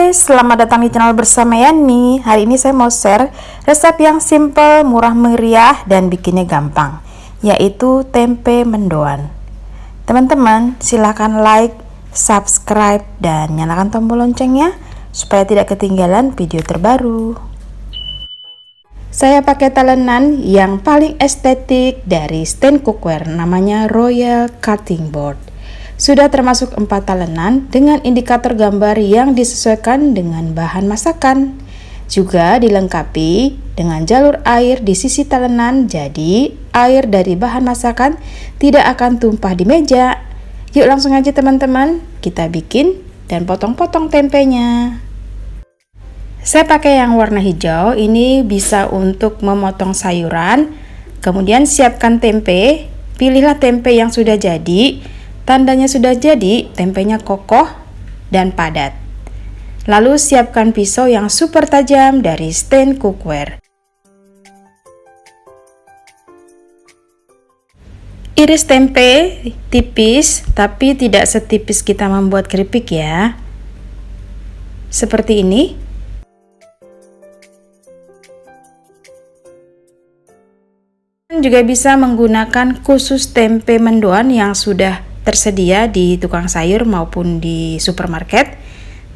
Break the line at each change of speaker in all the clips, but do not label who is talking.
Hai, selamat datang di channel bersama Yani. Hari ini saya mau share resep yang simple, murah meriah, dan bikinnya gampang, yaitu tempe mendoan. Teman-teman, silahkan like, subscribe, dan nyalakan tombol loncengnya supaya tidak ketinggalan video terbaru. Saya pakai talenan yang paling estetik dari stand cookware, namanya Royal Cutting Board. Sudah termasuk 4 talenan dengan indikator gambar yang disesuaikan dengan bahan masakan. Juga dilengkapi dengan jalur air di sisi talenan, jadi air dari bahan masakan tidak akan tumpah di meja. Yuk langsung aja teman-teman, kita bikin dan potong-potong tempenya. Saya pakai yang warna hijau, ini bisa untuk memotong sayuran. Kemudian siapkan tempe, pilihlah tempe yang sudah jadi. Tandanya sudah jadi, tempenya kokoh dan padat. Lalu siapkan pisau yang super tajam dari stand cookware. Iris tempe tipis, tapi tidak setipis kita membuat keripik ya. Seperti ini. Juga bisa menggunakan khusus tempe mendoan yang sudah tersedia di tukang sayur maupun di supermarket,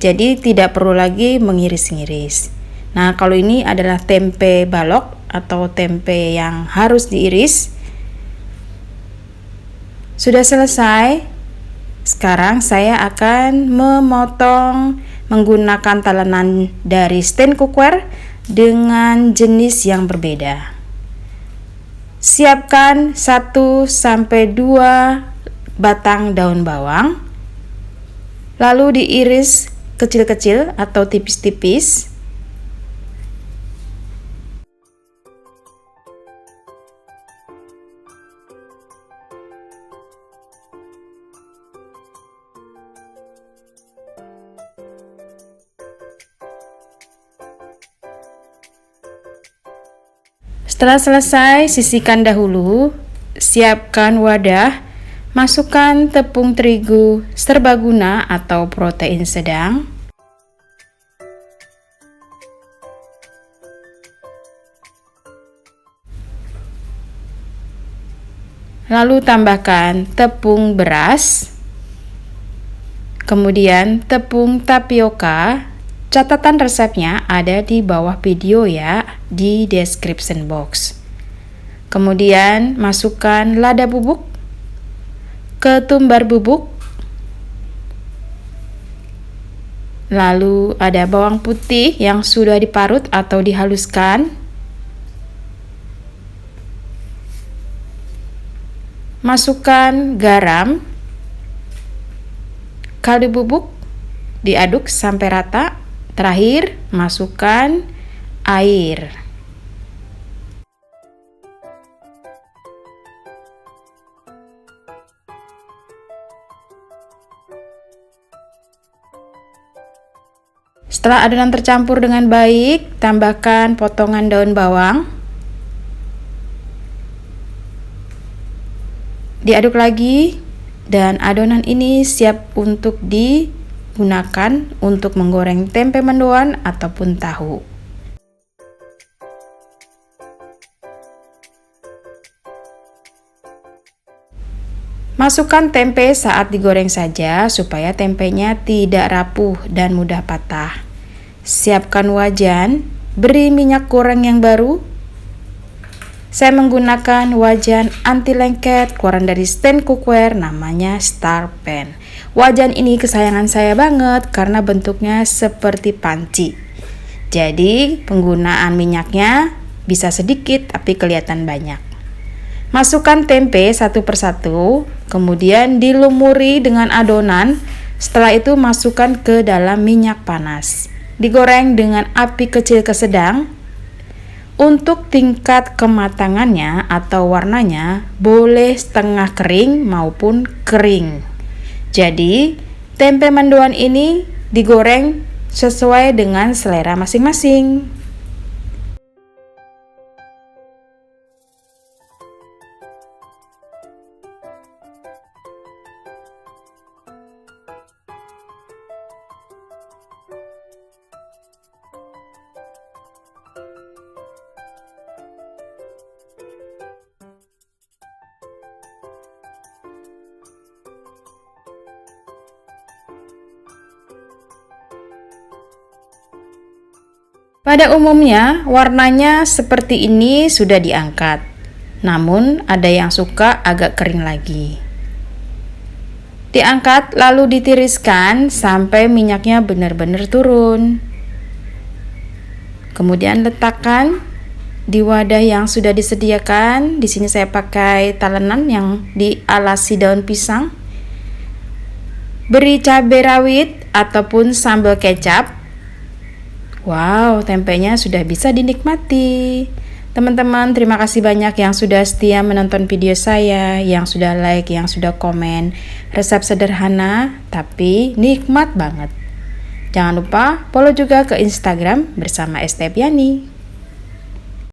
jadi tidak perlu lagi mengiris-ngiris. Nah, kalau ini adalah tempe balok atau tempe yang harus diiris. Sudah selesai. Sekarang saya akan memotong menggunakan talenan dari stand cookware dengan jenis yang berbeda. Siapkan 1-2 batang daun bawang, lalu diiris kecil-kecil atau tipis-tipis. Setelah selesai, sisihkan dahulu. Siapkan wadah. Masukkan tepung terigu serbaguna atau protein sedang. Lalu tambahkan tepung beras. Kemudian tepung tapioka. Catatan resepnya ada di bawah video ya, di description box. Kemudian masukkan lada bubuk, ketumbar bubuk, lalu ada bawang putih yang sudah diparut atau dihaluskan, masukkan garam, kaldu bubuk, diaduk sampai rata. Terakhir, masukkan air. Setelah adonan tercampur dengan baik, tambahkan potongan daun bawang. Diaduk lagi dan adonan ini siap untuk digunakan untuk menggoreng tempe mendoan ataupun tahu. Masukkan tempe saat digoreng saja supaya tempenya tidak rapuh dan mudah patah. Siapkan wajan, beri minyak goreng yang baru. Saya menggunakan wajan anti lengket keluaran dari stand cookware, namanya Star Pan. Wajan ini kesayangan saya banget karena bentuknya seperti panci. Jadi penggunaan minyaknya bisa sedikit tapi kelihatan banyak. Masukkan tempe satu persatu, kemudian dilumuri dengan adonan. Setelah itu masukkan ke dalam minyak panas. Digoreng dengan api kecil ke sedang. Untuk tingkat kematangannya atau warnanya boleh setengah kering maupun kering. Jadi, tempe mendoan ini digoreng sesuai dengan selera masing-masing. Pada umumnya, warnanya seperti ini sudah diangkat. Namun, ada yang suka agak kering lagi. Diangkat lalu ditiriskan sampai minyaknya benar-benar turun. Kemudian letakkan di wadah yang sudah disediakan. Di sini saya pakai talenan yang dialasi daun pisang. Beri cabai rawit ataupun sambal kecap. Wow, tempenya sudah bisa dinikmati. Teman-teman, terima kasih banyak yang sudah setia menonton video saya, yang sudah like, yang sudah komen. Resep sederhana, tapi nikmat banget. Jangan lupa follow juga ke Instagram bersama Estepiani.